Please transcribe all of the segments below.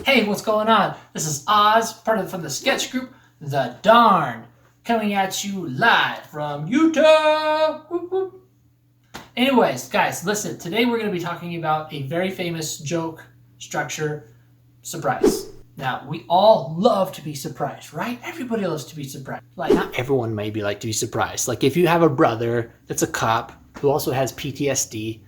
Hey, what's going on? This is Oz, from the sketch group The Darn, coming at you live from Utah. Whoop, whoop. Anyways, guys, listen. Today we're going to be talking about a very famous joke structure, surprise. Now, we all love to be surprised, right? Everybody loves to be surprised. Like, not everyone maybe like to be surprised. Like, if you have a brother that's a cop who also has PTSD,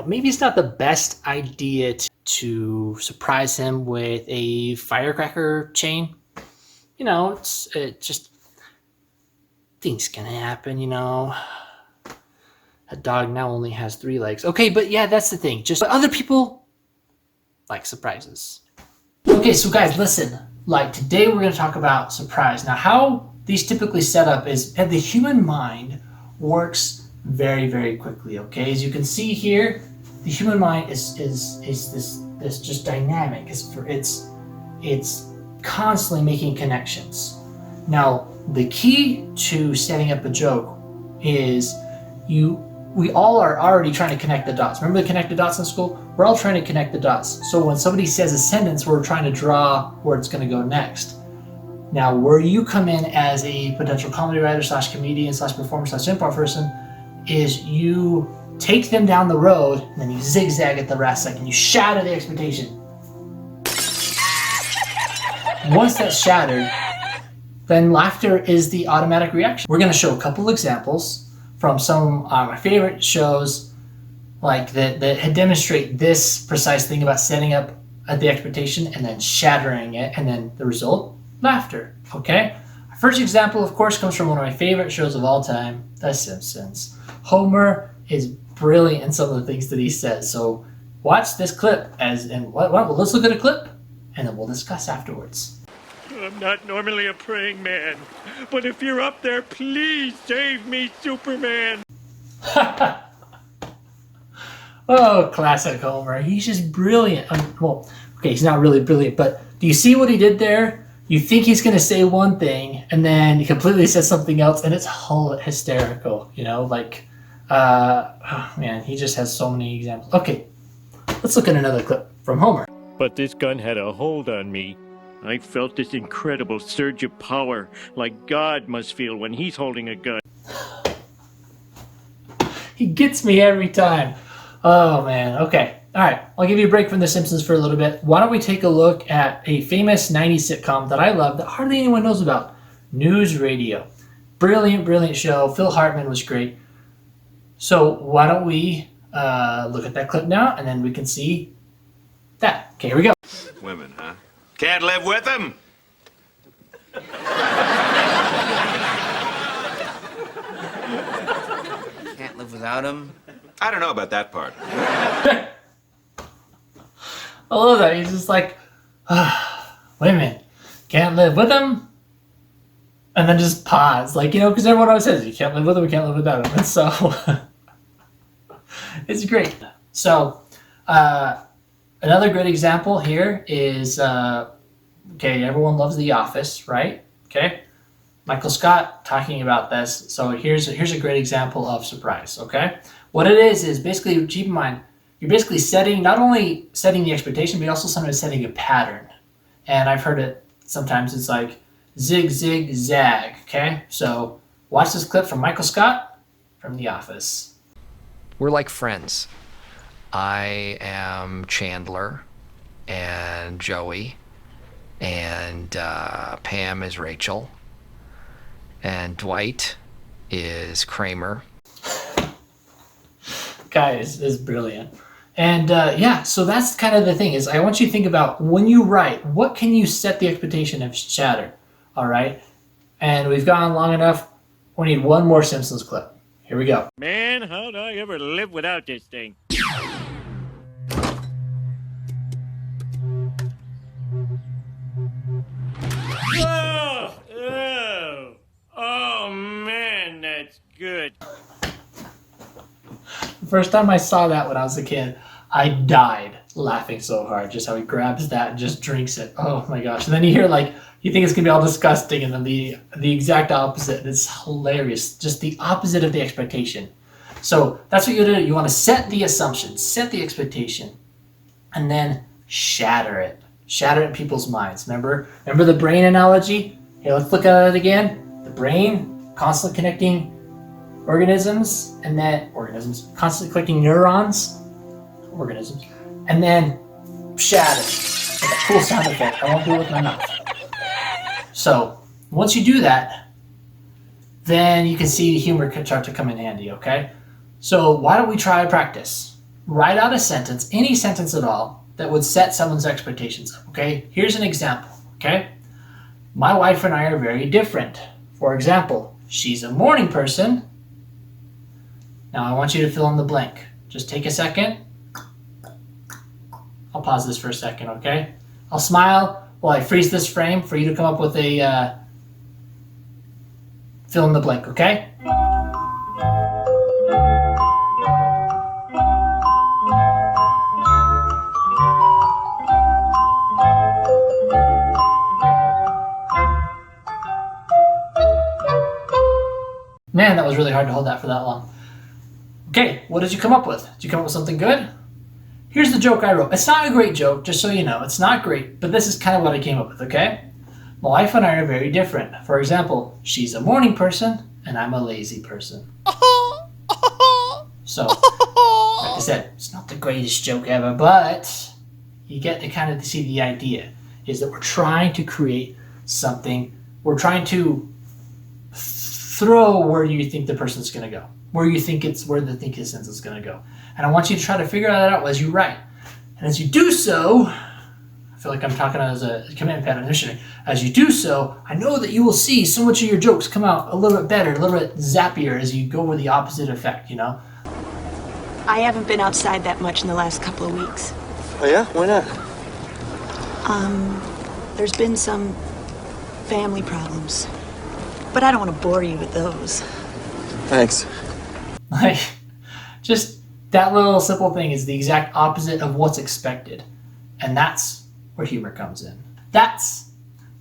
maybe it's not the best idea to surprise him with a firecracker chain. It just, things can happen, A dog now only has 3 legs. Okay, but yeah, that's the thing. But other people like surprises. Okay, so guys, listen. Like, today we're going to talk about surprise. Now, how these typically set up is that the human mind works very, very quickly, okay? As you can see here, the human mind is this just dynamic. It's constantly making connections. Now, the key to setting up a joke is we all are already trying to connect the dots. Remember the connect the dots in school? We're all trying to connect the dots. So when somebody says a sentence, we're trying to draw where it's going to go next. Now, where you come in as a potential comedy writer / comedian / performer / improv person is you take them down the road and then you zigzag at the last second. You shatter the expectation. Once that's shattered, then laughter is the automatic reaction. We're going to show a couple examples from some of my favorite shows like that demonstrate this precise thing about setting up the expectation and then shattering it, and then the result, laughter. Okay? Our first example, of course, comes from one of my favorite shows of all time, The Simpsons. Homer is brilliant in some of the things that he says. So watch this clip let's look at a clip and then we'll discuss afterwards. I'm not normally a praying man, but if you're up there, please save me, Superman. Oh, classic Homer. He's just brilliant. He's not really brilliant, but do you see what he did there? You think he's going to say one thing, and then he completely says something else, and it's hysterical, oh man, he just has so many examples. Okay, let's look at another clip from Homer. But this gun had a hold on me. I felt this incredible surge of power, like God must feel when he's holding a gun. He gets me every time. Oh man, okay. All right, I'll give you a break from The Simpsons for a little bit. Why don't we take a look at a famous 90s sitcom that I love that hardly anyone knows about, News Radio. Brilliant, brilliant show. Phil Hartman was great. So why don't we look at that clip now, and then we can see that. Okay, here we go. Women, huh? Can't live with them? Can't live without him? I don't know about that part. I love that. He's just like, women, can't live with them? And then just pause. Because everyone always says, you can't live with them, you can't live without them. And so, it's great. So, another great example here is, everyone loves The Office, right? Okay. Michael Scott talking about this. So here's a great example of surprise, okay? What it is basically, keep in mind, you're basically not only setting the expectation, but you're also sometimes setting a pattern. And I've heard it sometimes, it's like zig, zig, zag, okay? So watch this clip from Michael Scott from The Office. We're like friends. I am Chandler and Joey, and Pam is Rachel, and Dwight is Kramer. Guy is brilliant. And so that's kind of the thing, is I want you to think about when you write, what can you set the expectation of shatter? All right? And we've gone long enough. We need one more Simpsons clip. Here we go. Man, how'd I ever live without this thing? Oh, man, that's good. The first time I saw that when I was a kid, I died laughing so hard, just how he grabs that and just drinks it. Oh my gosh. And then you hear you think it's going to be all disgusting, and then the exact opposite. It's hilarious. Just the opposite of the expectation. So that's what you do. You want to set the assumption, set the expectation, and then shatter it. shatter in people's minds. Remember the brain analogy? Here, let's look at it again. The brain, constantly connecting organisms, and then constantly connecting neurons, organisms, and then shatter. It's a cool sound effect. I won't do it with my mouth. So once you do that, then you can see the humor can start to come in handy, okay? So why don't we try a practice? Write out a sentence, any sentence at all, that would set someone's expectations up, okay? Here's an example, okay? My wife and I are very different. For example, she's a morning person. Now I want you to fill in the blank. Just take a second. I'll pause this for a second, okay? I'll smile while I freeze this frame for you to come up with a fill in the blank, okay? Man, that was really hard to hold that for that long. Okay, what did you come up with? Did you come up with something good? Here's the joke I wrote. It's not a great joke, just so you know. It's not great, but this is kind of what I came up with, okay? My wife and I are very different. For example, she's a morning person, and I'm a lazy person. So, like I said, it's not the greatest joke ever, but you get to kind of see the idea, is that we're trying to create something. We're trying to throw where you think the person's going to go, where the sentence is going to go. And I want you to try to figure that out as you write. And as you do so, I feel like I'm talking as a command pattern missionary. As you do so, I know that you will see so much of your jokes come out a little bit better, a little bit zappier as you go with the opposite effect, you know? I haven't been outside that much in the last couple of weeks. Oh yeah? Why not? There's been some family problems. But I don't want to bore you with those. Thanks. Like, just that little simple thing is the exact opposite of what's expected. And that's where humor comes in. That's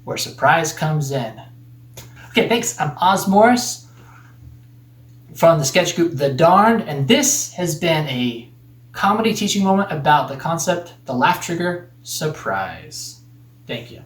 where surprise comes in. Okay, thanks. I'm Oz Morris from the sketch group The Darned, and this has been a comedy teaching moment about the concept, the laugh trigger, surprise. Thank you.